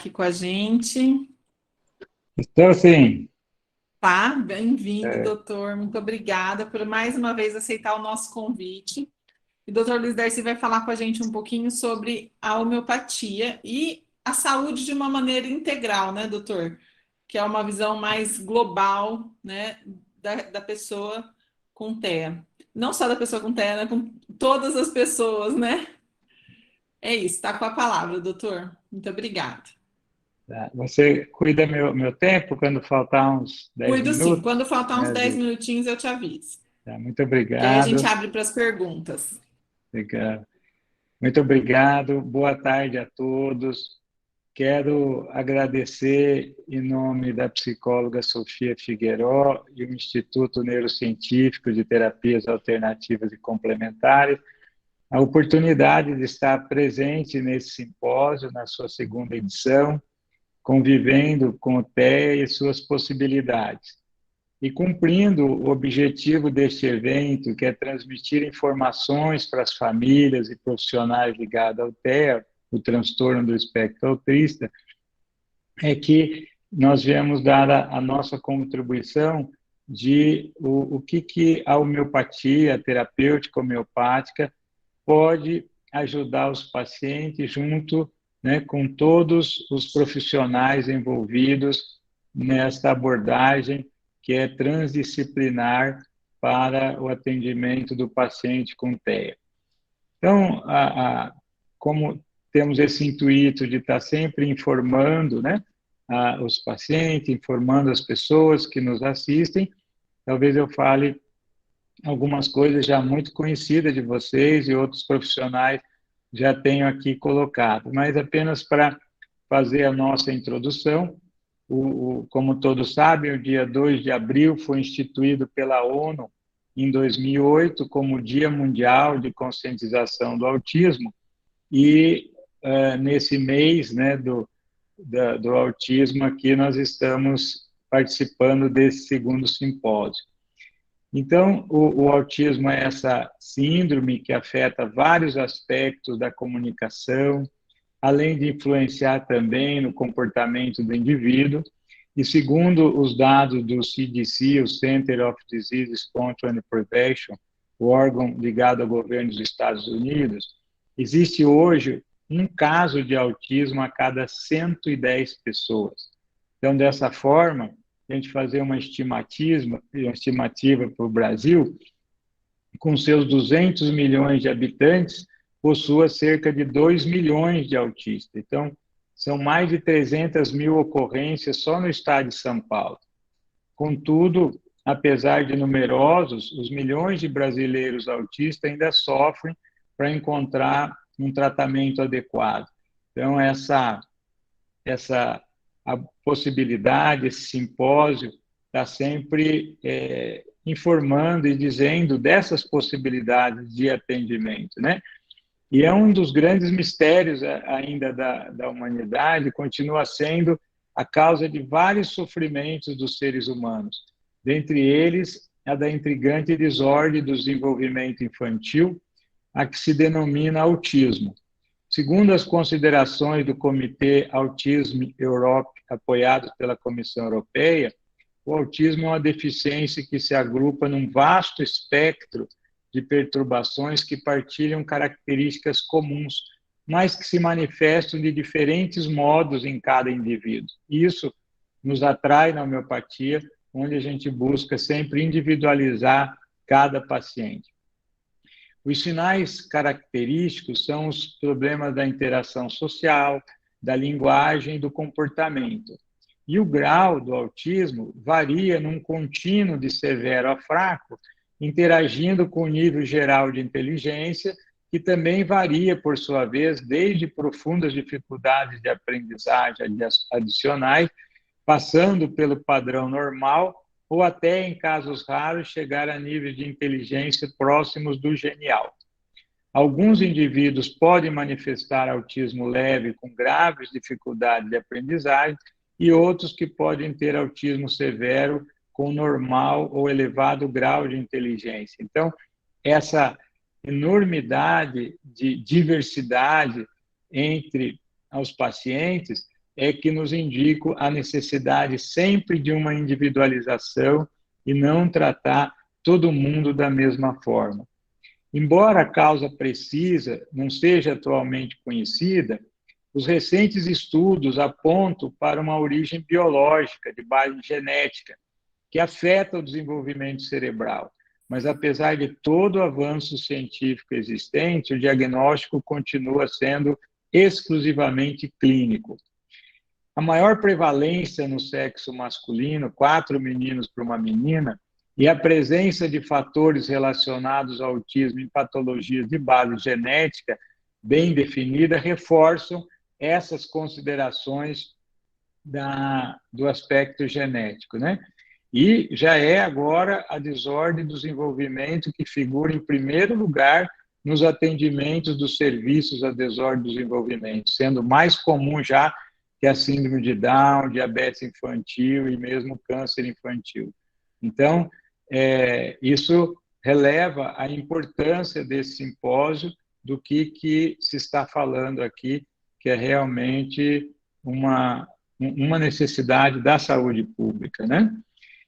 aqui com a gente. Estou sim. Tá, bem-vindo, É, doutor. Muito obrigada por mais uma vez aceitar o nosso convite. E o doutor Luiz Darcy vai falar com a gente um pouquinho sobre a homeopatia e a saúde de uma maneira integral, né, doutor? Que é uma visão mais global, né, da pessoa com TEA. Não só da pessoa com TEA, né, com todas as pessoas, né? É isso, tá com a palavra, doutor. Muito obrigada. tá. Você cuida meu tempo quando faltar uns 10 Cuido sim. minutos? Quando faltar Me uns 10 avisa. minutinhos, eu te aviso. Tá, muito Que aí a gente obrigado. abre para as perguntas. Obrigado. Muito obrigado. Boa tarde a todos. Quero agradecer em nome da psicóloga Sofia Figueiró e o Instituto Neurocientífico de Terapias Alternativas e Complementares a oportunidade de estar presente nesse simpósio, na sua segunda edição, convivendo com o TEA e suas possibilidades. E cumprindo o objetivo deste evento, que é transmitir informações para as famílias e profissionais ligados ao TEA, o transtorno do espectro autista, é que nós viemos dar a nossa contribuição de o que a homeopatia, a terapêutica homeopática, pode ajudar os pacientes junto, né, com todos os profissionais envolvidos nesta abordagem que é transdisciplinar para o atendimento do paciente com TEA. Então, como temos esse intuito de estar sempre informando, né, os pacientes, informando as pessoas que nos assistem, talvez eu fale algumas coisas já muito conhecidas de vocês e outros profissionais já tenho aqui colocado, mas apenas para fazer a nossa introdução. Como todos sabem, o dia 2 de abril foi instituído pela ONU em 2008 como Dia Mundial de Conscientização do Autismo e nesse mês, né, do autismo aqui nós estamos participando desse segundo simpósio. Então, o autismo é essa síndrome que afeta vários aspectos da comunicação, além de influenciar também no comportamento do indivíduo. E segundo os dados do CDC, o Center of Disease Control and Prevention, o órgão ligado ao governo dos Estados Unidos, existe hoje um caso de autismo a cada 110 pessoas. Então, dessa forma, a gente fazer uma estimativa para o Brasil, com seus 200 milhões de habitantes, possua cerca de 2 milhões de autistas. Então, são mais de 300 mil ocorrências só no estado de São Paulo. Contudo, apesar de numerosos, os milhões de brasileiros autistas ainda sofrem para encontrar um tratamento adequado. Então, essa a possibilidade, esse simpósio está sempre informando e dizendo dessas possibilidades de atendimento, né? E é um dos grandes mistérios ainda da humanidade, continua sendo a causa de vários sofrimentos dos seres humanos, dentre eles a da intrigante desordem do desenvolvimento infantil, a que se denomina autismo. Segundo as considerações do Comitê Autism Europe, apoiado pela Comissão Europeia, o autismo é uma deficiência que se agrupa num vasto espectro de perturbações que partilham características comuns, mas que se manifestam de diferentes modos em cada indivíduo. Isso nos atrai na homeopatia, onde a gente busca sempre individualizar cada paciente. Os sinais característicos são os problemas da interação social, da linguagem e do comportamento. E o grau do autismo varia num contínuo de severo a fraco, interagindo com o nível geral de inteligência, que também varia, por sua vez, desde profundas dificuldades de aprendizagem adicionais, passando pelo padrão normal, ou até, em casos raros, chegar a níveis de inteligência próximos do genial. Alguns indivíduos podem manifestar autismo leve com graves dificuldades de aprendizagem e outros que podem ter autismo severo com normal ou elevado grau de inteligência. Então, essa enormidade de diversidade entre os pacientes é que nos indica a necessidade sempre de uma individualização e não tratar todo mundo da mesma forma. Embora a causa precisa não seja atualmente conhecida, os recentes estudos apontam para uma origem biológica, de base genética, que afeta o desenvolvimento cerebral. Mas, apesar de todo o avanço científico existente, o diagnóstico continua sendo exclusivamente clínico. A maior prevalência no sexo masculino, 4 meninos para uma menina, e a presença de fatores relacionados ao autismo em patologias de base genética bem definida reforçam essas considerações do aspecto genético, né? E já é agora a desordem do desenvolvimento que figura em primeiro lugar nos atendimentos dos serviços à desordem do desenvolvimento, sendo mais comum já que a síndrome de Down, diabetes infantil e mesmo câncer infantil. Então, isso releva a importância desse simpósio, do que se está falando aqui, que é realmente uma necessidade da saúde pública, né?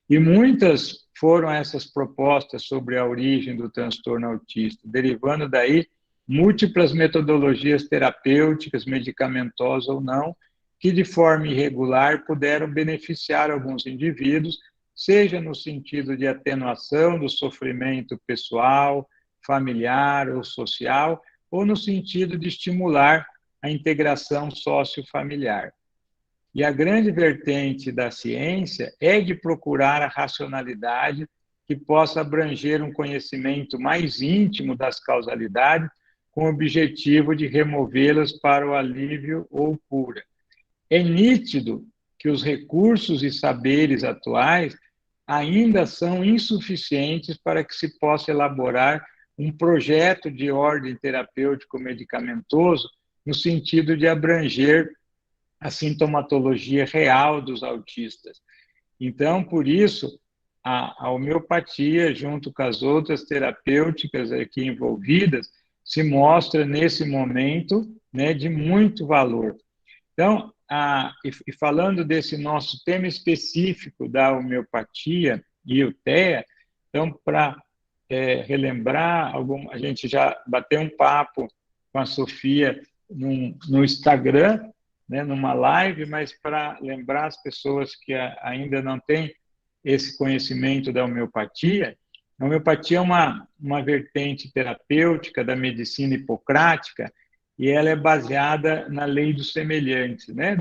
E muitas foram essas propostas sobre a origem do transtorno autista, derivando daí múltiplas metodologias terapêuticas, medicamentosas ou não, que de forma irregular puderam beneficiar alguns indivíduos, seja no sentido de atenuação do sofrimento pessoal, familiar ou social, ou no sentido de estimular a integração sociofamiliar. E a grande vertente da ciência é de procurar a racionalidade que possa abranger um conhecimento mais íntimo das causalidades, com o objetivo de removê-las para o alívio ou cura. É nítido que os recursos e saberes atuais ainda são insuficientes para que se possa elaborar um projeto de ordem terapêutico-medicamentoso no sentido de abranger a sintomatologia real dos autistas. Então, por isso, a homeopatia, junto com as outras terapêuticas aqui envolvidas, se mostra, nesse momento, né, de muito valor. Então, e falando desse nosso tema específico da homeopatia e o TEA, então, para relembrar, a gente já bateu um papo com a Sofia no Instagram, né, numa live, mas para lembrar as pessoas que ainda não têm esse conhecimento da homeopatia, a homeopatia é uma vertente terapêutica da medicina hipocrática, e ela é baseada na lei dos semelhantes, né?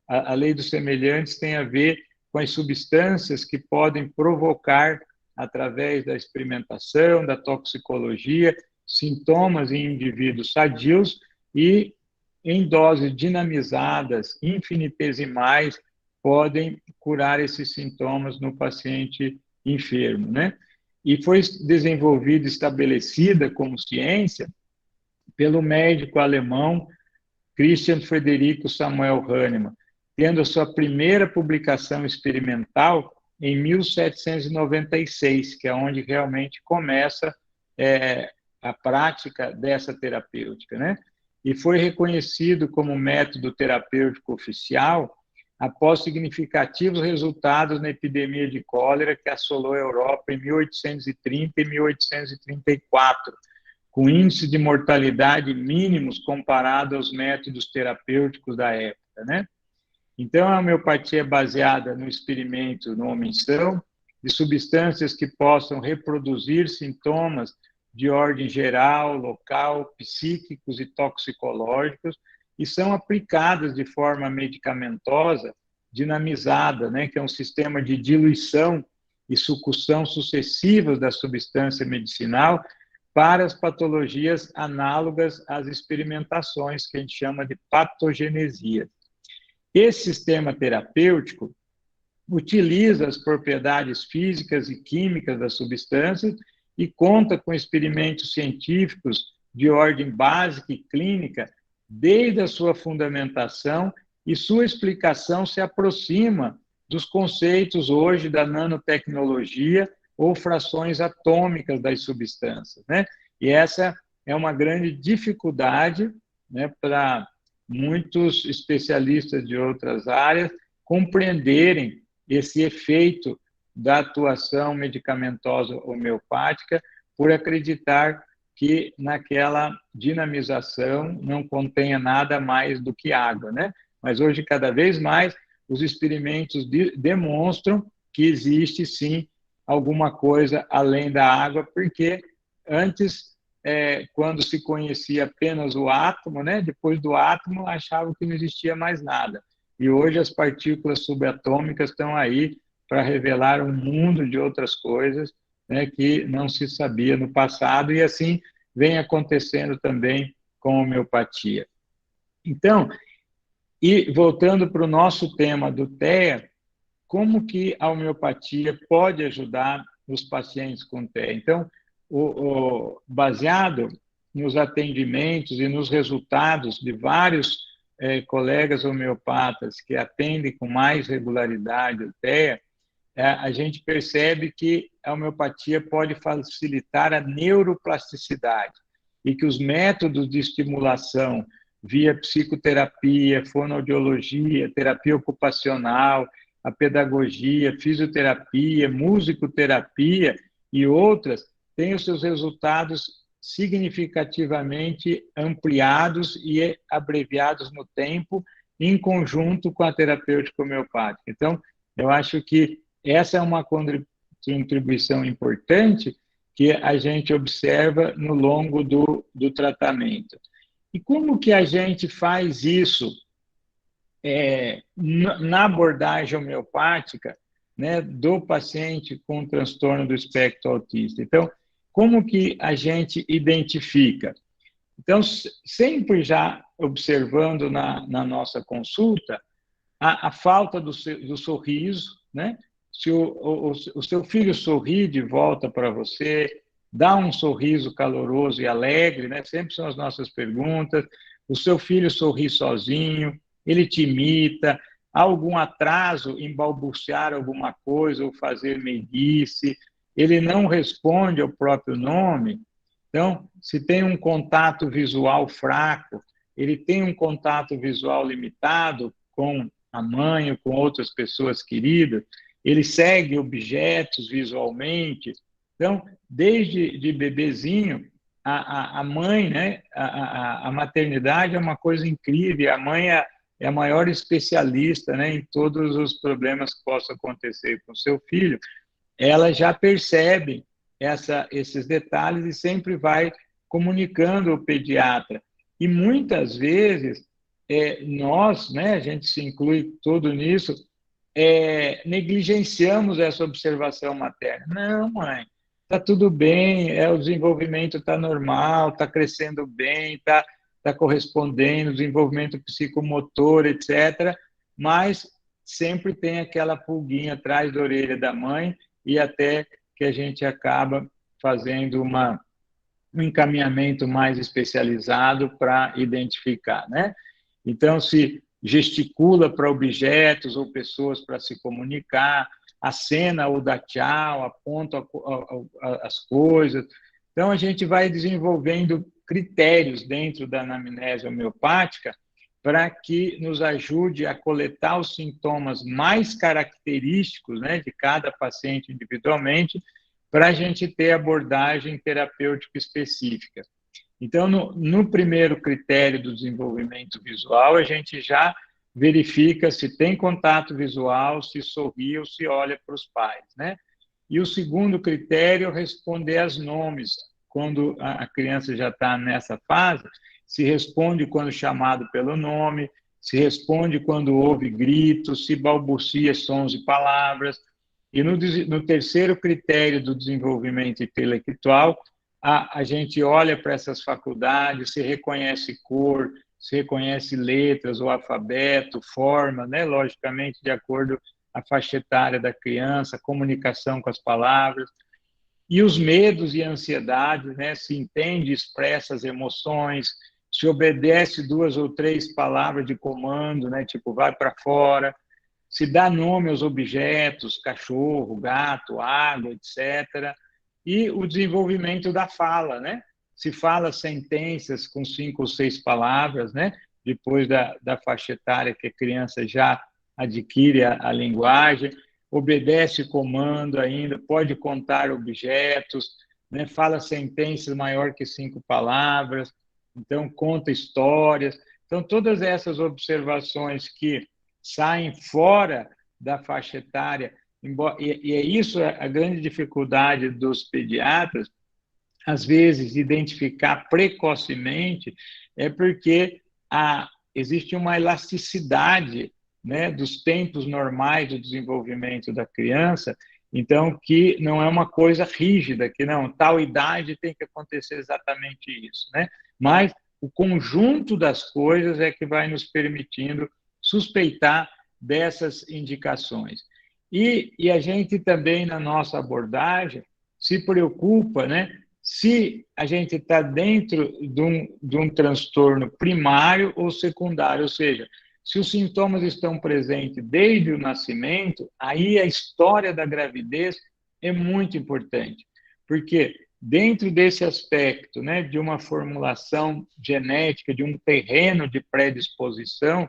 A lei dos semelhantes tem a ver com as substâncias que podem provocar, através da experimentação, da toxicologia, sintomas em indivíduos sadios e, em doses dinamizadas, infinitesimais, podem curar esses sintomas no paciente enfermo, né? E foi desenvolvida, estabelecida como ciência pelo médico alemão Christian Frederico Samuel Hahnemann, tendo a sua primeira publicação experimental em 1796, que é onde realmente começa a prática dessa terapêutica, né? E foi reconhecido como método terapêutico oficial após significativos resultados na epidemia de cólera que assolou a Europa em 1830 e 1834, com índices de mortalidade mínimos comparado aos métodos terapêuticos da época, né? Então, a homeopatia é baseada no experimento no homem-são, de substâncias que possam reproduzir sintomas de ordem geral, local, psíquicos e toxicológicos, e são aplicadas de forma medicamentosa, dinamizada, né, que é um sistema de diluição e sucção sucessivas da substância medicinal para as patologias análogas às experimentações, que a gente chama de patogenesia. Esse sistema terapêutico utiliza as propriedades físicas e químicas das substâncias e conta com experimentos científicos de ordem básica e clínica desde a sua fundamentação, e sua explicação se aproxima dos conceitos hoje da nanotecnologia ou frações atômicas das substâncias, né? E essa é uma grande dificuldade, né, para muitos especialistas de outras áreas compreenderem esse efeito da atuação medicamentosa homeopática por acreditar que naquela dinamização não contenha nada mais do que água, né? Mas hoje, cada vez mais, os experimentos demonstram que existe, sim, alguma coisa além da água, porque antes, quando se conhecia apenas o átomo, né? Depois do átomo, achavam que não existia mais nada. E hoje as partículas subatômicas estão aí para revelar um mundo de outras coisas, né, que não se sabia no passado, e assim vem acontecendo também com a homeopatia. Então, e voltando para o nosso tema do TEA, como que a homeopatia pode ajudar os pacientes com TEA? Então, baseado nos atendimentos e nos resultados de vários colegas homeopatas que atendem com mais regularidade o TEA, a gente percebe que a homeopatia pode facilitar a neuroplasticidade e que os métodos de estimulação via psicoterapia, fonoaudiologia, terapia ocupacional, a pedagogia, fisioterapia, musicoterapia e outras têm os seus resultados significativamente ampliados e abreviados no tempo, em conjunto com a terapêutica homeopática. Então, eu acho que essa é uma contribuição importante que a gente observa no longo do tratamento. E como que a gente faz isso na abordagem homeopática, né, do paciente com transtorno do espectro autista? Então, como que a gente identifica? Então, sempre já observando na nossa consulta a falta do sorriso, né? Se o seu filho sorri de volta para você, dá um sorriso caloroso e alegre, né? Sempre são as nossas perguntas. O seu filho sorri sozinho, ele te imita, há algum atraso em balbuciar alguma coisa ou fazer meiguice, ele não responde ao próprio nome. Então, se tem um contato visual fraco, ele tem um contato visual limitado com a mãe ou com outras pessoas queridas, ele segue objetos visualmente. Então, desde de bebezinho, a mãe, né, a maternidade é uma coisa incrível, a mãe é a maior especialista, né, em todos os problemas que possam acontecer com o seu filho. Ela já percebe esses detalhes e sempre vai comunicando ao pediatra. E muitas vezes, nós, né, a gente se inclui todo nisso, negligenciamos essa observação materna. Não, mãe, está tudo bem, o desenvolvimento está normal, está crescendo bem, está correspondendo, desenvolvimento psicomotor, etc. Mas sempre tem aquela pulguinha atrás da orelha da mãe e até que a gente acaba fazendo um encaminhamento mais especializado para identificar, né? Então, se gesticula para objetos ou pessoas para se comunicar, acena ou dá tchau, aponta as coisas. Então, a gente vai desenvolvendo critérios dentro da anamnese homeopática para que nos ajude a coletar os sintomas mais característicos, né, de cada paciente individualmente, para a gente ter abordagem terapêutica específica. Então, no primeiro critério do desenvolvimento visual, a gente já verifica se tem contato visual, se sorri ou se olha para os pais, né? E o segundo critério é responder aos nomes. Quando a criança já está nessa fase, se responde quando chamado pelo nome, se responde quando ouve gritos, se balbucia sons e palavras. E no terceiro critério do desenvolvimento intelectual, a gente olha para essas faculdades, se reconhece cor, se reconhece letras, o alfabeto, forma, né? Logicamente, de acordo com a faixa etária da criança, comunicação com as palavras. E os medos e ansiedades, né? Se entende e expressa as emoções, se obedece 2 ou 3 palavras de comando, né? Tipo, vai para fora, se dá nome aos objetos, cachorro, gato, água, etc. E o desenvolvimento da fala, né? Se fala sentenças com 5 ou 6 palavras, né? depois da faixa etária que a criança já adquire a linguagem, obedece comando ainda, pode contar objetos, né? Fala sentenças maior que 5 palavras, então conta histórias. Então, todas essas observações que saem fora da faixa etária, e é isso a grande dificuldade dos pediatras, às vezes, identificar precocemente, é porque existe uma elasticidade, né, dos tempos normais do desenvolvimento da criança, então, que não é uma coisa rígida, que não, tal idade tem que acontecer exatamente isso, né? Mas o conjunto das coisas é que vai nos permitindo suspeitar dessas indicações. E a gente também, na nossa abordagem, se preocupa, né, se a gente está dentro de um transtorno primário ou secundário, ou seja, se os sintomas estão presentes desde o nascimento, aí a história da gravidez é muito importante, porque dentro desse aspecto, né, de uma formulação genética, de um terreno de predisposição,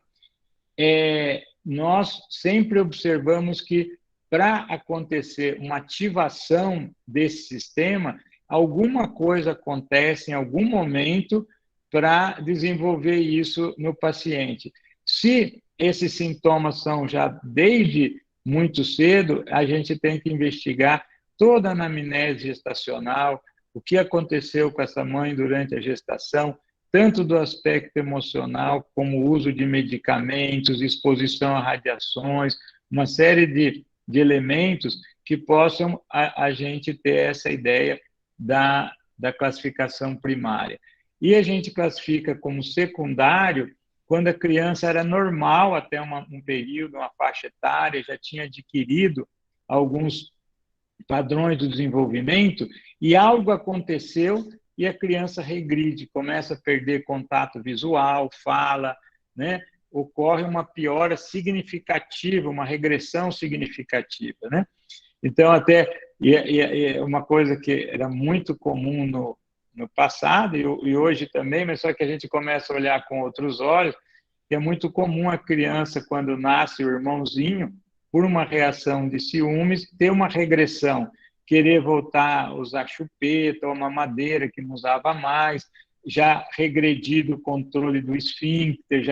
nós sempre observamos que para acontecer uma ativação desse sistema, alguma coisa acontece em algum momento para desenvolver isso no paciente. Se esses sintomas são já desde muito cedo, a gente tem que investigar toda a anamnese gestacional, o que aconteceu com essa mãe durante a gestação, tanto do aspecto emocional, como o uso de medicamentos, exposição a radiações, uma série de elementos que possam a gente ter essa ideia da classificação primária. E a gente classifica como secundário quando a criança era normal até um período, uma faixa etária, já tinha adquirido alguns padrões do desenvolvimento e algo aconteceu e a criança regride, começa a perder contato visual, fala, né? Ocorre uma piora significativa, uma regressão significativa, né? Então, até uma coisa que era muito comum no passado e hoje também, mas só que a gente começa a olhar com outros olhos, que é muito comum a criança, quando nasce o irmãozinho, por uma reação de ciúmes, ter uma regressão, querer voltar a usar chupeta ou mamadeira que não usava mais, já regredido o controle do esfíncter,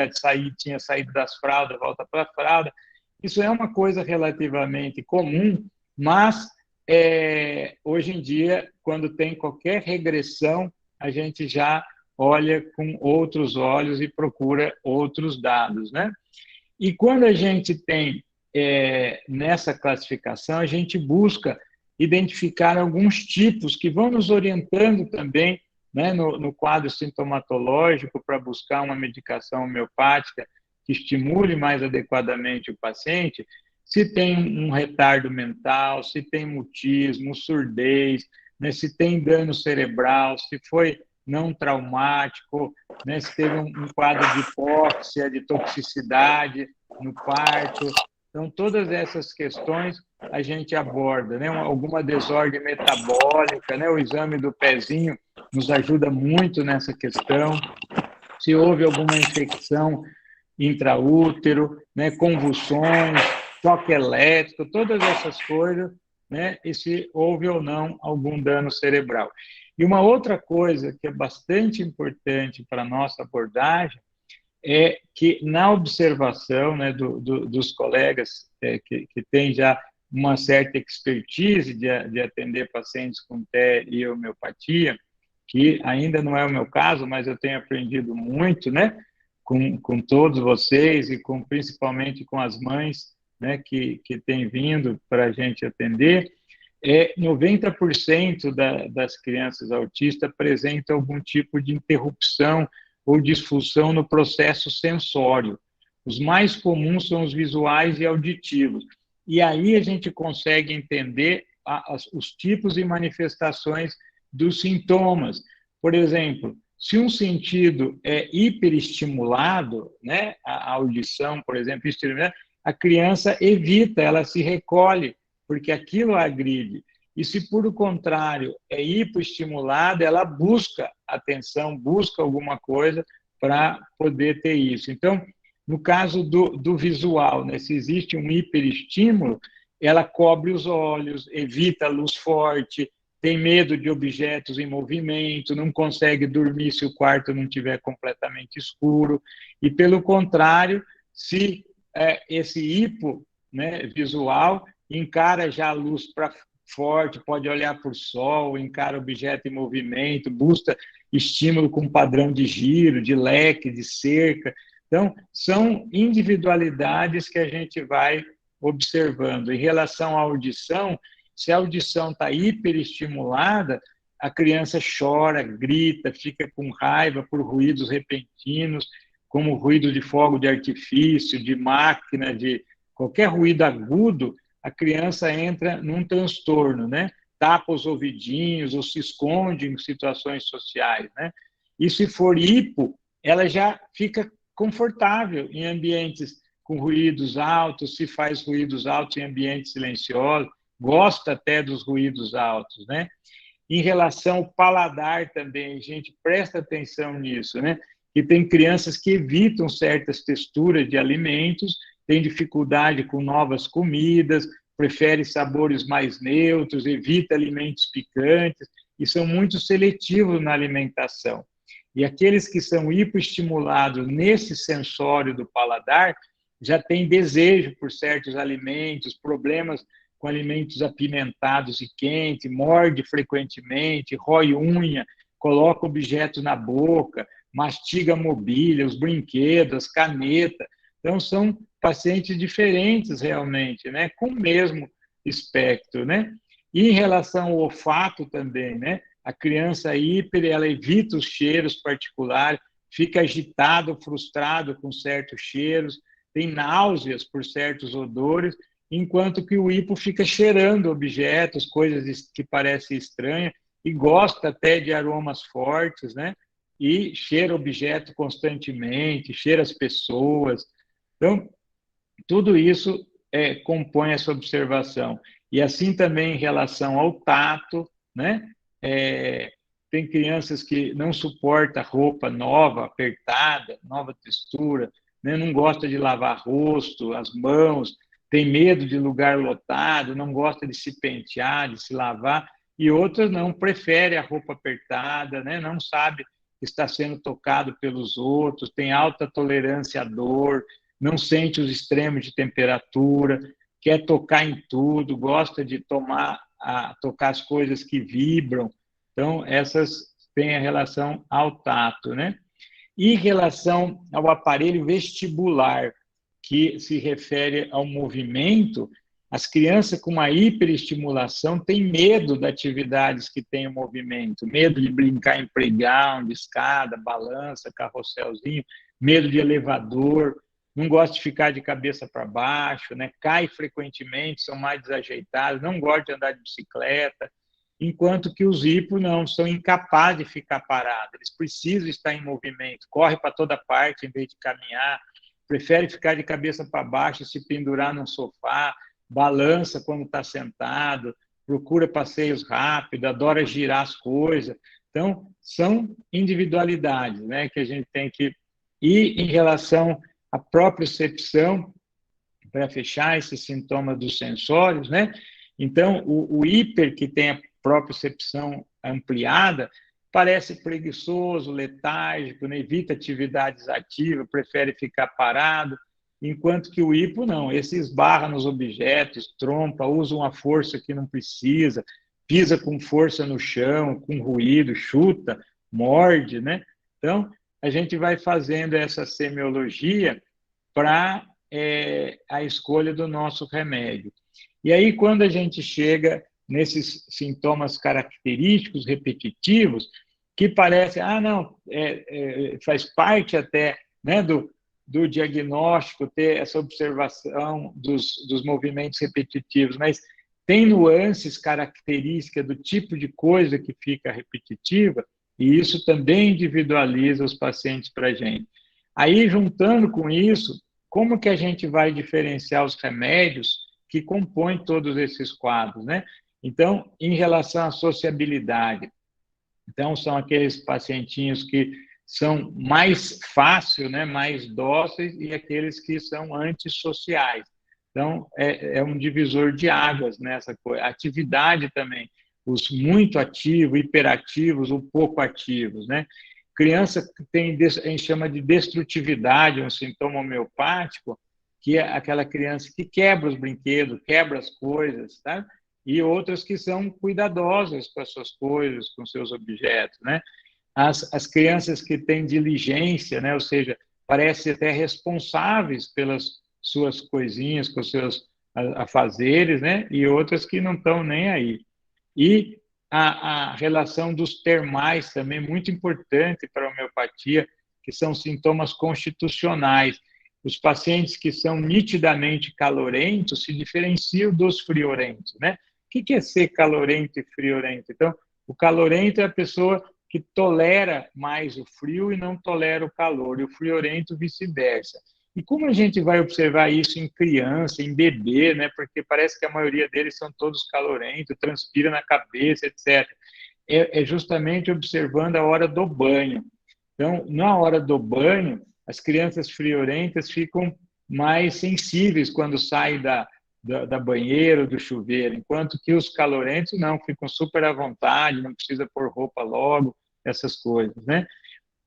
tinha saído das fraldas, volta para a fralda. Isso é uma coisa relativamente comum, mas hoje em dia, quando tem qualquer regressão, a gente já olha com outros olhos e procura outros dados, né? E quando a gente tem nessa classificação, a gente busca identificar alguns tipos que vão nos orientando também, né, no quadro sintomatológico para buscar uma medicação homeopática que estimule mais adequadamente o paciente, se tem um retardo mental, se tem mutismo, surdez, né, se tem dano cerebral, se foi não traumático, né, se teve um quadro de hipóxia, de toxicidade no parto. Então, todas essas questões a gente aborda, né? Alguma desordem metabólica, né? O exame do pezinho nos ajuda muito nessa questão. Se houve alguma infecção intraútero, né? Convulsões, choque elétrico, todas essas coisas, né? E se houve ou não algum dano cerebral. E uma outra coisa que é bastante importante para a nossa abordagem é que, na observação, né, dos colegas que têm já uma certa expertise de atender pacientes com TE e homeopatia, que ainda não é o meu caso, mas eu tenho aprendido muito, né, com todos vocês e principalmente com as mães, né, que têm vindo para a gente atender, 90% das crianças autistas apresentam algum tipo de interrupção ou disfunção no processo sensório. Os mais comuns são os visuais e auditivos. E aí a gente consegue entender os tipos e manifestações dos sintomas. Por exemplo, se um sentido é hiperestimulado, né, a audição, por exemplo, a criança evita, ela se recolhe, porque aquilo a agride. E se, por o contrário, é hipoestimulada, ela busca atenção, busca alguma coisa para poder ter isso. Então, no caso do visual, né, se existe um hiperestímulo, ela cobre os olhos, evita a luz forte, tem medo de objetos em movimento, não consegue dormir se o quarto não estiver completamente escuro. E, pelo contrário, se esse hipo, né, visual encara já a luz para forte, pode olhar para o sol, encara objeto em movimento, busca estímulo com padrão de giro, de leque, de cerca. Então, são individualidades que a gente vai observando. Em relação à audição, se a audição está hiperestimulada, a criança chora, grita, fica com raiva por ruídos repentinos, como ruído de fogo de artifício, de máquina, de qualquer ruído agudo, a criança entra num transtorno, né? Tapa os ouvidinhos ou se esconde em situações sociais, né? E se for hipo, ela já fica confortável em ambientes com ruídos altos, se faz ruídos altos em ambientes silenciosos, gosta até dos ruídos altos, né? Em relação ao paladar também, a gente presta atenção nisso, né? Que tem crianças que evitam certas texturas de alimentos, têm dificuldade com novas comidas, prefere sabores mais neutros, evita alimentos picantes, e são muito seletivos na alimentação. E aqueles que são hipoestimulados nesse sensório do paladar já têm desejo por certos alimentos, problemas com alimentos apimentados e quentes, morde frequentemente, rói unha, coloca objetos na boca, mastiga mobília, os brinquedos, as canetas. Então, são pacientes diferentes realmente, né? Com o mesmo espectro, né? E em relação ao olfato também, né? A criança hiper, ela evita os cheiros particulares, fica agitado, frustrado com certos cheiros, tem náuseas por certos odores, enquanto que o hipo fica cheirando objetos, coisas que parecem estranhas, e gosta até de aromas fortes, né? E cheira objeto constantemente, cheira as pessoas. Então, tudo isso compõe essa observação. E assim também em relação ao tato, né? Tem crianças que não suportam roupa nova, apertada, nova textura, né? Não gosta de lavar rosto, as mãos, tem medo de lugar lotado, não gosta de se pentear, de se lavar, e outras não, prefere a roupa apertada, né? Não sabe que está sendo tocado pelos outros, tem alta tolerância à dor, não sente os extremos de temperatura, quer tocar em tudo, gosta de tocar as coisas que vibram. Então, essas têm a relação ao tato, né? E em relação ao aparelho vestibular, que se refere ao movimento, as crianças com uma hiperestimulação têm medo de atividades que têm movimento, medo de brincar em playground, escada, balança, carrosselzinho, medo de elevador, não gosta de ficar de cabeça para baixo, né? Cai frequentemente, são mais desajeitados, não gostam de andar de bicicleta, enquanto que os hipos não, são incapazes de ficar parados, eles precisam estar em movimento, corre para toda parte em vez de caminhar, prefere ficar de cabeça para baixo, se pendurar num sofá, balança quando está sentado, procura passeios rápidos, adora girar as coisas. Então, são individualidades, né, que a gente tem que... E em relação à propriocepção, para fechar esses sintomas dos sensórios, né? Então, o hiper, que tem a propriocepção ampliada, parece preguiçoso, letárgico, né? Evita atividades ativas, prefere ficar parado, enquanto que o hipo não, esse esbarra nos objetos, trompa, usa uma força que não precisa, pisa com força no chão, com ruído, chuta, morde, né? Então, a gente vai fazendo essa semiologia para a escolha do nosso remédio. E aí, quando a gente chega nesses sintomas característicos, repetitivos, que parece, não, faz parte até, né, do diagnóstico, ter essa observação dos movimentos repetitivos, mas tem nuances características do tipo de coisa que fica repetitiva, e isso também individualiza os pacientes para a gente. Aí, juntando com isso, como que a gente vai diferenciar os remédios que compõem todos esses quadros, né? Então, em relação à sociabilidade, então, são aqueles pacientinhos que são mais fácil, né, mais dóceis, e aqueles que são antissociais. Então, é um divisor de águas nessa coisa. Atividade também, os muito ativos, hiperativos, ou pouco ativos, né? Criança que tem, a gente chama de destrutividade, um sintoma homeopático, que é aquela criança que quebra os brinquedos, quebra as coisas, tá? E outras que são cuidadosas com as suas coisas, com seus objetos, né? As crianças que têm diligência, né? Ou seja, parecem até responsáveis pelas suas coisinhas, com os seus afazeres, né? E outras que não estão nem aí. E a relação dos termais também é muito importante para a homeopatia, que são sintomas constitucionais. Os pacientes que são nitidamente calorentos se diferenciam dos friorentos, né? O que é ser calorento e friorento? Então, o calorento é a pessoa que tolera mais o frio e não tolera o calor, e o friorento vice-versa. E como a gente vai observar isso em criança, em bebê, né? Porque parece que a maioria deles são todos calorentos, transpira na cabeça, etc. É justamente observando a hora do banho. Então, na hora do banho, as crianças friorentas ficam mais sensíveis quando saem da banheira, do chuveiro, enquanto que os calorentos não, ficam super à vontade, não precisa pôr roupa logo, essas coisas, né?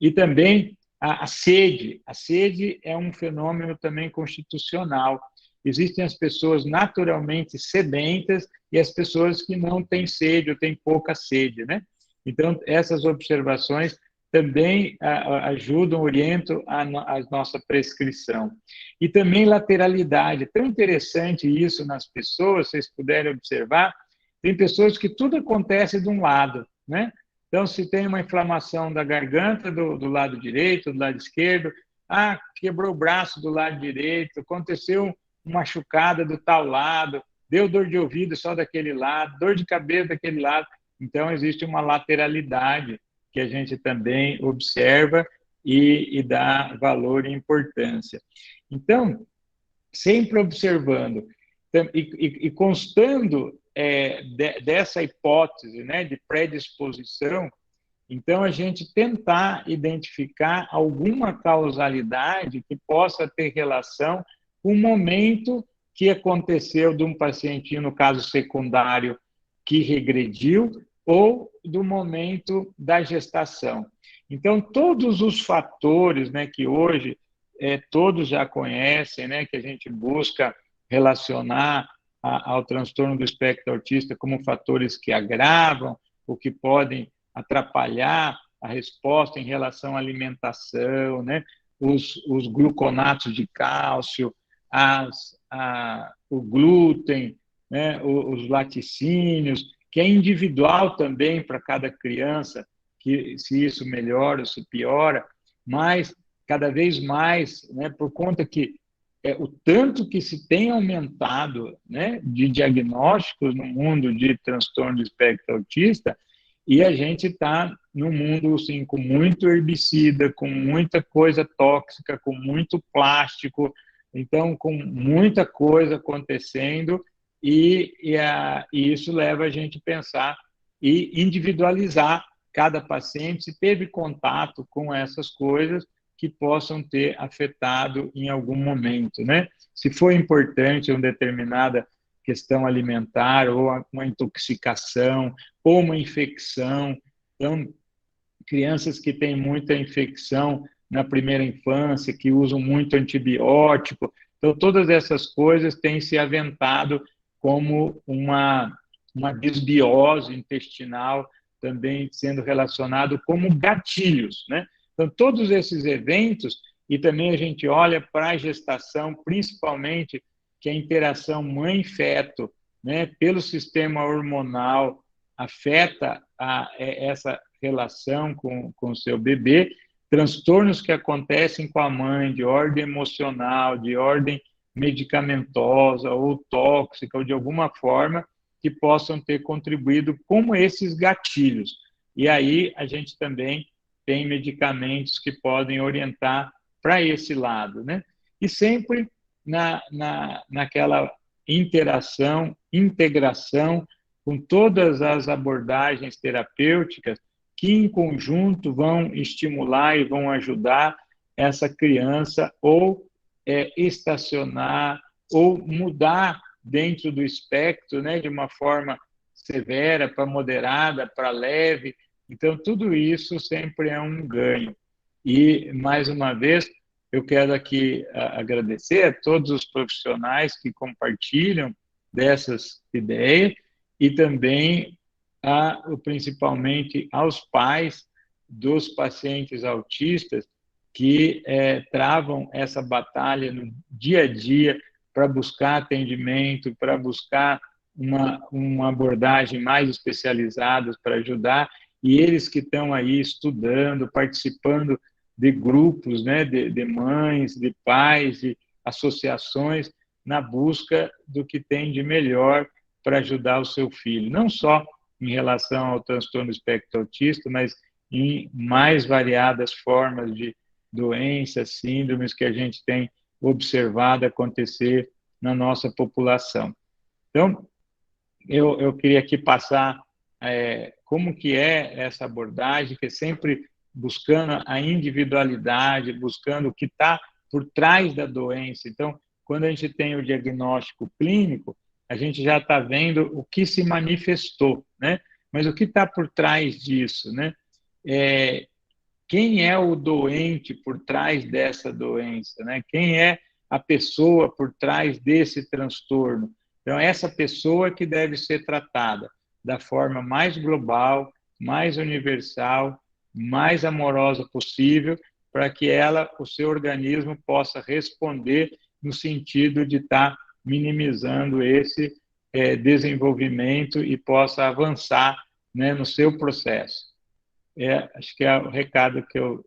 E também a sede. A sede é um fenômeno também constitucional. Existem as pessoas naturalmente sedentas e as pessoas que não têm sede ou têm pouca sede, né? Então, essas observações também ajudam, orientam a nossa prescrição. E também lateralidade. Tão interessante isso nas pessoas, vocês puderem observar, tem pessoas que tudo acontece de um lado, né? Então, se tem uma inflamação da garganta do lado direito, do lado esquerdo, quebrou o braço do lado direito, aconteceu uma machucada do tal lado, deu dor de ouvido só daquele lado, dor de cabeça daquele lado. Então, existe uma lateralidade que a gente também observa e dá valor e importância. Então, sempre observando e constando dessa hipótese, né, de predisposição, então a gente tentar identificar alguma causalidade que possa ter relação com o momento que aconteceu de um pacientinho, no caso secundário, que regrediu, ou do momento da gestação. Então, todos os fatores, né, que hoje todos já conhecem, né, que a gente busca relacionar ao transtorno do espectro autista como fatores que agravam ou que podem atrapalhar a resposta em relação à alimentação, né? Os gluconatos de cálcio, o glúten, né? Os laticínios, que é individual também para cada criança, que se isso melhora ou se piora, mas cada vez mais, né, por conta que o tanto que se tem aumentado, né, de diagnósticos no mundo de transtorno do espectro autista, e a gente está num mundo assim, com muito herbicida, com muita coisa tóxica, com muito plástico, então com muita coisa acontecendo, e isso leva a gente a pensar e individualizar cada paciente se teve contato com essas coisas que possam ter afetado em algum momento, né? Se foi importante uma determinada questão alimentar, ou uma intoxicação, ou uma infecção. Então, crianças que têm muita infecção na primeira infância, que usam muito antibiótico. Então, todas essas coisas têm se aventado como uma desbiose intestinal, também sendo relacionado como gatilhos, né? Então, todos esses eventos, e também a gente olha para a gestação, principalmente que a interação mãe-feto, né, pelo sistema hormonal, afeta essa relação com o seu bebê, transtornos que acontecem com a mãe de ordem emocional, de ordem medicamentosa ou tóxica, ou de alguma forma, que possam ter contribuído como esses gatilhos. E aí a gente também tem medicamentos que podem orientar para esse lado, né? E sempre naquela interação, integração com todas as abordagens terapêuticas que, em conjunto, vão estimular e vão ajudar essa criança ou estacionar ou mudar dentro do espectro, né, de uma forma severa para moderada, para leve. Então, tudo isso sempre é um ganho. E, mais uma vez, eu quero aqui agradecer a todos os profissionais que compartilham dessas ideias e também, principalmente, aos pais dos pacientes autistas que travam essa batalha no dia a dia para buscar atendimento, para buscar uma abordagem mais especializada para ajudar, e eles que estão aí estudando, participando de grupos, né, de mães, de pais, de associações, na busca do que tem de melhor para ajudar o seu filho, não só em relação ao transtorno espectro autista, mas em mais variadas formas de doenças, síndromes que a gente tem observado acontecer na nossa população. Então, eu queria aqui passar como que é essa abordagem, que é sempre buscando a individualidade, buscando o que está por trás da doença. Então, quando a gente tem o diagnóstico clínico, a gente já está vendo o que se manifestou, né? Mas o que está por trás disso, né? Quem é o doente por trás dessa doença, né? Quem é a pessoa por trás desse transtorno? Então, essa pessoa que deve ser tratada da forma mais global, mais universal, mais amorosa possível, para que o seu organismo possa responder no sentido de estar minimizando esse desenvolvimento e possa avançar, né, no seu processo. Acho que é o recado que eu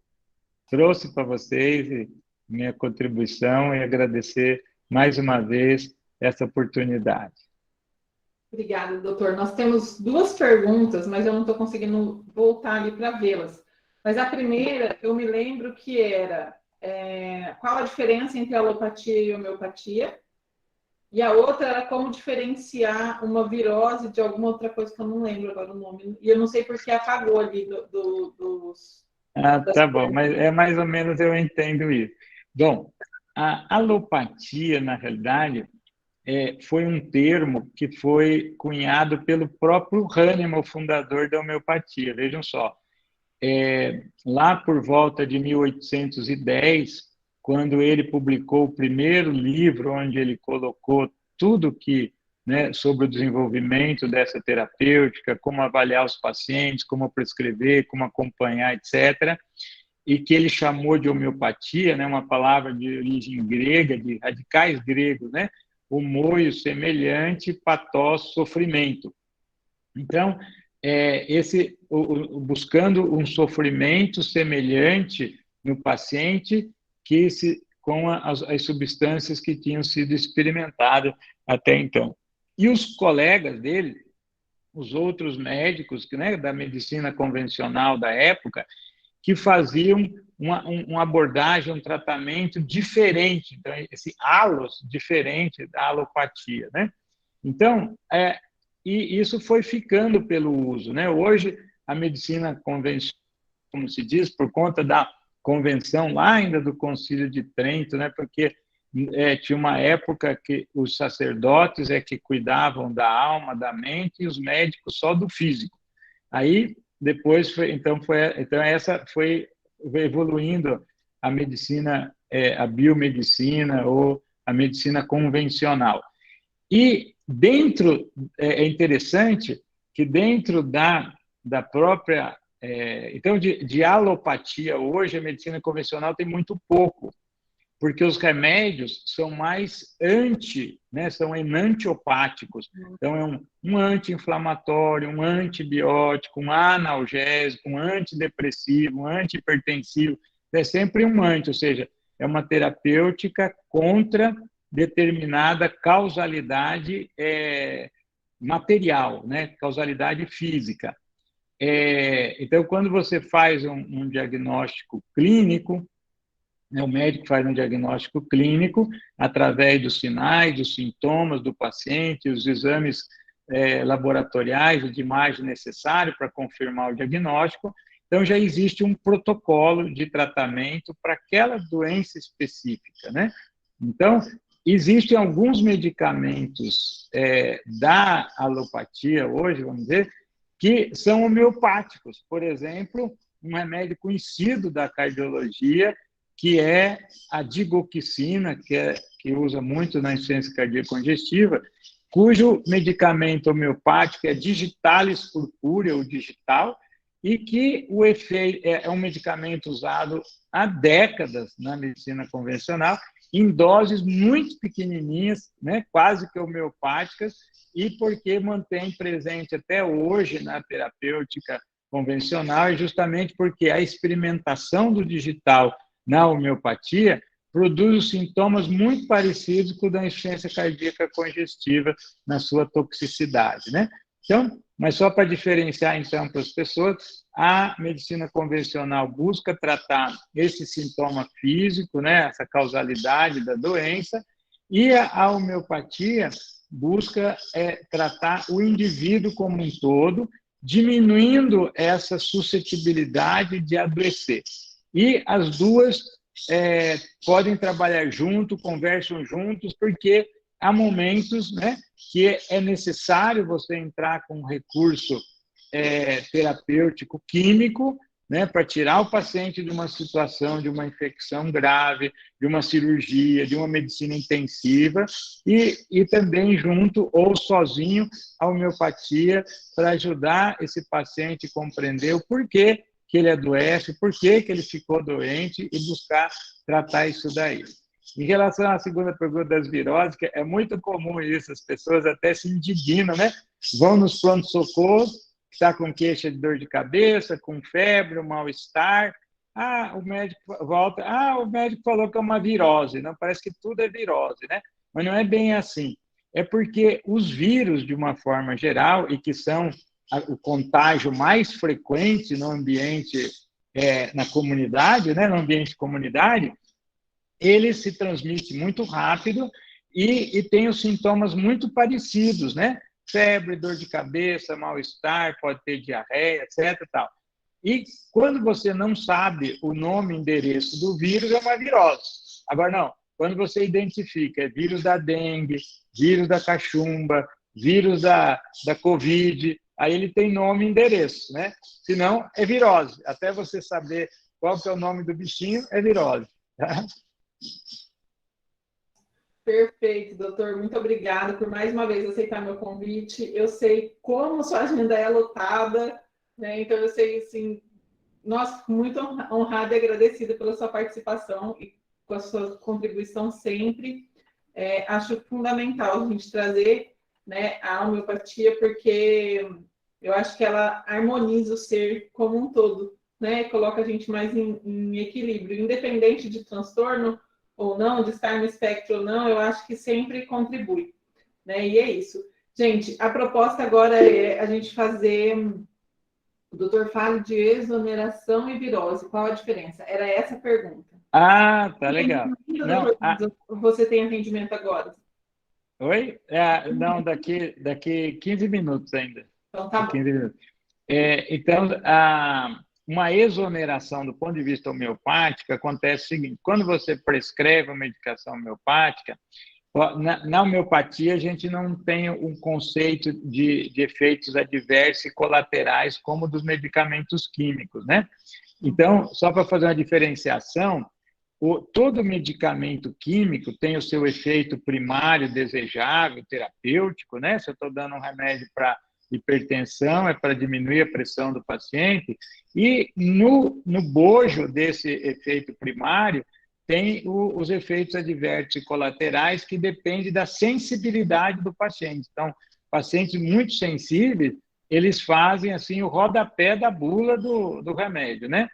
trouxe para vocês, e minha contribuição, e agradecer mais uma vez essa oportunidade. Obrigada, doutor. Nós temos duas perguntas, mas eu não estou conseguindo voltar ali para vê-las. Mas a primeira, eu me lembro que era qual a diferença entre alopatia e homeopatia? E a outra era como diferenciar uma virose de alguma outra coisa que eu não lembro agora o nome. E eu não sei porque apagou ali dos... Tá bom, mas mais ou menos eu entendo isso. Bom, a alopatia, na realidade, foi um termo que foi cunhado pelo próprio Hahnemann, o fundador da homeopatia. Vejam só, lá por volta de 1810, quando ele publicou o primeiro livro, onde ele colocou tudo que, né, sobre o desenvolvimento dessa terapêutica, como avaliar os pacientes, como prescrever, como acompanhar, etc., e que ele chamou de homeopatia, né, uma palavra de origem grega, de radicais gregos, né, homoio, semelhante, patós, sofrimento. Então, buscando um sofrimento semelhante no paciente com as substâncias que tinham sido experimentadas até então. E os colegas dele, os outros médicos, né, da medicina convencional da época, que faziam uma abordagem, um tratamento diferente, então, esse halos diferente da alopatia, né? Então, e isso foi ficando pelo uso, né? Hoje, a medicina convencional, como se diz, por conta da convenção lá ainda do Concílio de Trento, né? Porque tinha uma época que os sacerdotes que cuidavam da alma, da mente, e os médicos só do físico. Aí, depois, então essa foi evoluindo a medicina, a biomedicina ou a medicina convencional. E dentro, é interessante que dentro da própria... então, de alopatia, hoje, a medicina convencional tem muito pouco, porque os remédios são mais né, são enantiopáticos. Então, é um anti-inflamatório, um antibiótico, um analgésico, um antidepressivo, um antihipertensivo. É sempre um anti, ou seja, é uma terapêutica contra determinada causalidade material, né? Causalidade física. Então, quando você faz um diagnóstico clínico, o médico faz um diagnóstico clínico através dos sinais, dos sintomas do paciente, os exames laboratoriais de imagem necessário para confirmar o diagnóstico. Então, já existe um protocolo de tratamento para aquela doença específica, né? Então, existem alguns medicamentos da alopatia hoje, vamos dizer, que são homeopáticos. Por exemplo, um remédio conhecido da cardiologia, que é a digoxina, que usa muito na insuficiência cardíaca congestiva, cujo medicamento homeopático é Digitalis purpúrea, ou digital, e que o efeito é um medicamento usado há décadas na medicina convencional, em doses muito pequenininhas, né, quase que homeopáticas, e porque mantém presente até hoje na terapêutica convencional, é justamente porque a experimentação do digital na homeopatia produz sintomas muito parecidos com o da insuficiência cardíaca congestiva na sua toxicidade, né? Então, mas só para diferenciar, então, para as pessoas, a medicina convencional busca tratar esse sintoma físico, né, essa causalidade da doença, e a homeopatia busca tratar o indivíduo como um todo, diminuindo essa suscetibilidade de adoecer. E as duas podem trabalhar junto, conversam juntos, porque há momentos, né, que é necessário você entrar com um recurso terapêutico químico, né, para tirar o paciente de uma situação, de uma infecção grave, de uma cirurgia, de uma medicina intensiva, e também junto ou sozinho a homeopatia para ajudar esse paciente a compreender o porquê que ele adoece, porquê que ele ficou doente e buscar tratar isso daí. Em relação à segunda pergunta das viroses, que é muito comum isso, as pessoas até se indignam, né? Vão nos pronto-socorros, está com queixa de dor de cabeça, com febre, um mal-estar. O médico volta, o médico falou que é uma virose. Não, parece que tudo é virose, né? Mas não é bem assim. É porque os vírus, de uma forma geral, e que são o contágio mais frequente no ambiente, na comunidade, né? No ambiente de comunidade, ele se transmite muito rápido e tem os sintomas muito parecidos, né? Febre, dor de cabeça, mal-estar, pode ter diarreia, etc. Tal. E quando você não sabe o nome e endereço do vírus, é uma virose. Agora, não, quando você identifica vírus da dengue, vírus da cachumba, vírus da Covid, aí ele tem nome e endereço, né? Senão, é virose. Até você saber qual que é o nome do bichinho, é virose. Tá? Perfeito, doutor. Muito obrigada por mais uma vez aceitar meu convite. Eu sei como sua agenda é lotada, né? Então eu sei, assim, nossa, muito honrada e agradecida pela sua participação e com a sua contribuição sempre. Acho fundamental a gente trazer, né, a homeopatia, porque eu acho que ela harmoniza o ser como um todo, né? Coloca a gente mais em equilíbrio, independente de transtorno ou não, de estar no espectro ou não, eu acho que sempre contribui, né? E é isso. Gente, a proposta agora é a gente fazer. O doutor fala de exoneração e virose. Qual a diferença? Era essa a pergunta. Tá legal. Não, você tem atendimento agora? Oi? Não, daqui 15 minutos ainda. Então, tá bom. 15 minutos. Então, uma exoneração do ponto de vista homeopático acontece o seguinte: quando você prescreve uma medicação homeopática, na homeopatia a gente não tem um conceito de efeitos adversos e colaterais como dos medicamentos químicos, né? Então, só para fazer uma diferenciação, todo medicamento químico tem o seu efeito primário desejável, terapêutico, né? Se eu estou dando um remédio para hipertensão, é para diminuir a pressão do paciente, e no bojo desse efeito primário tem os efeitos adversos e colaterais que dependem da sensibilidade do paciente. Então, pacientes muito sensíveis, eles fazem assim o rodapé da bula do remédio, né?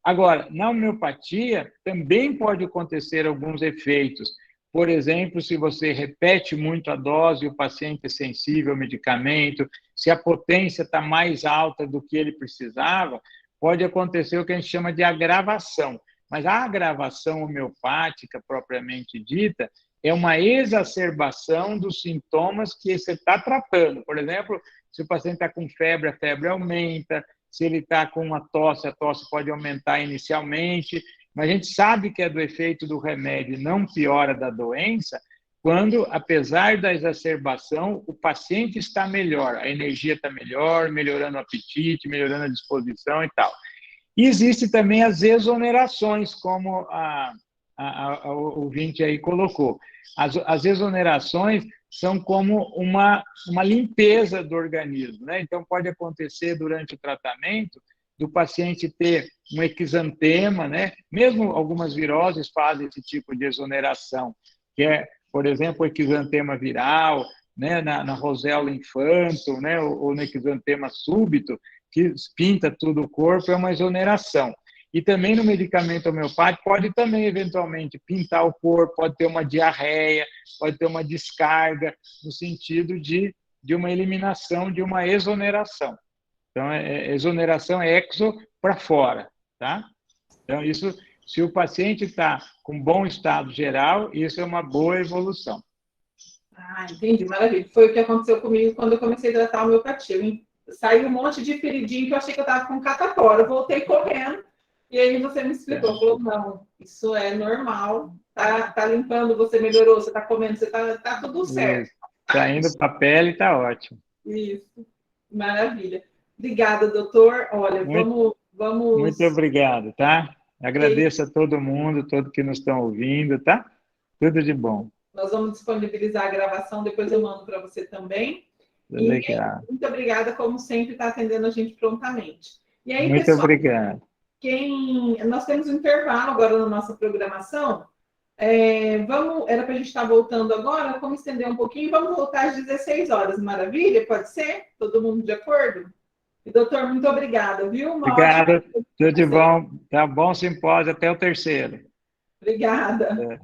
Agora, na homeopatia, também pode acontecer alguns efeitos. Por exemplo, se você repete muito a dose e o paciente é sensível ao medicamento, se a potência está mais alta do que ele precisava, pode acontecer o que a gente chama de agravação. Mas a agravação homeopática, propriamente dita, é uma exacerbação dos sintomas que você está tratando. Por exemplo, se o paciente está com febre, a febre aumenta. Se ele está com uma tosse, a tosse pode aumentar inicialmente. Mas a gente sabe que é do efeito do remédio, não piora da doença, quando, apesar da exacerbação, o paciente está melhor, a energia está melhor, melhorando o apetite, melhorando a disposição e tal. E existe também as exonerações, como a ouvinte aí colocou. As exonerações são como uma limpeza do organismo, né? Então, pode acontecer durante o tratamento do paciente ter um exantema, né? Mesmo algumas viroses fazem esse tipo de exoneração, que é, por exemplo, o exantema viral, né? Na roséola infanto, né? Ou no exantema súbito, que pinta todo o corpo, é uma exoneração. E também no medicamento homeopático pode também, eventualmente, pintar o corpo, pode ter uma diarreia, pode ter uma descarga, no sentido de uma eliminação, de uma exoneração. Então, exoneração é exo para fora, tá? Então, isso, se o paciente está com bom estado geral, isso é uma boa evolução. Ah, entendi, maravilha. Foi o que aconteceu comigo quando eu comecei a tratar a homeopatia. Saiu um monte de feridinho que eu achei que eu estava com catapora. Eu voltei correndo e aí você me explicou. Falou, não, isso é normal. Tá limpando, você melhorou, você está comendo, você tá tudo certo. Está indo para a pele, está ótimo. Isso, maravilha. Obrigada, doutor. Olha, vamos... Muito obrigado, tá? Agradeço a todo mundo, todos que nos estão ouvindo, tá? Tudo de bom. Nós vamos disponibilizar a gravação, depois eu mando para você também. Legal. E muito obrigada, como sempre, está atendendo a gente prontamente. E aí, muito pessoal, obrigado. Nós temos um intervalo agora na nossa programação. Era para a gente estar voltando agora, vamos estender um pouquinho, vamos voltar às 16 horas, maravilha? Pode ser? Todo mundo de acordo? E, doutor, muito obrigada, viu? Obrigado, tudo de bom. Tá bom simpósio, até o terceiro. Obrigada.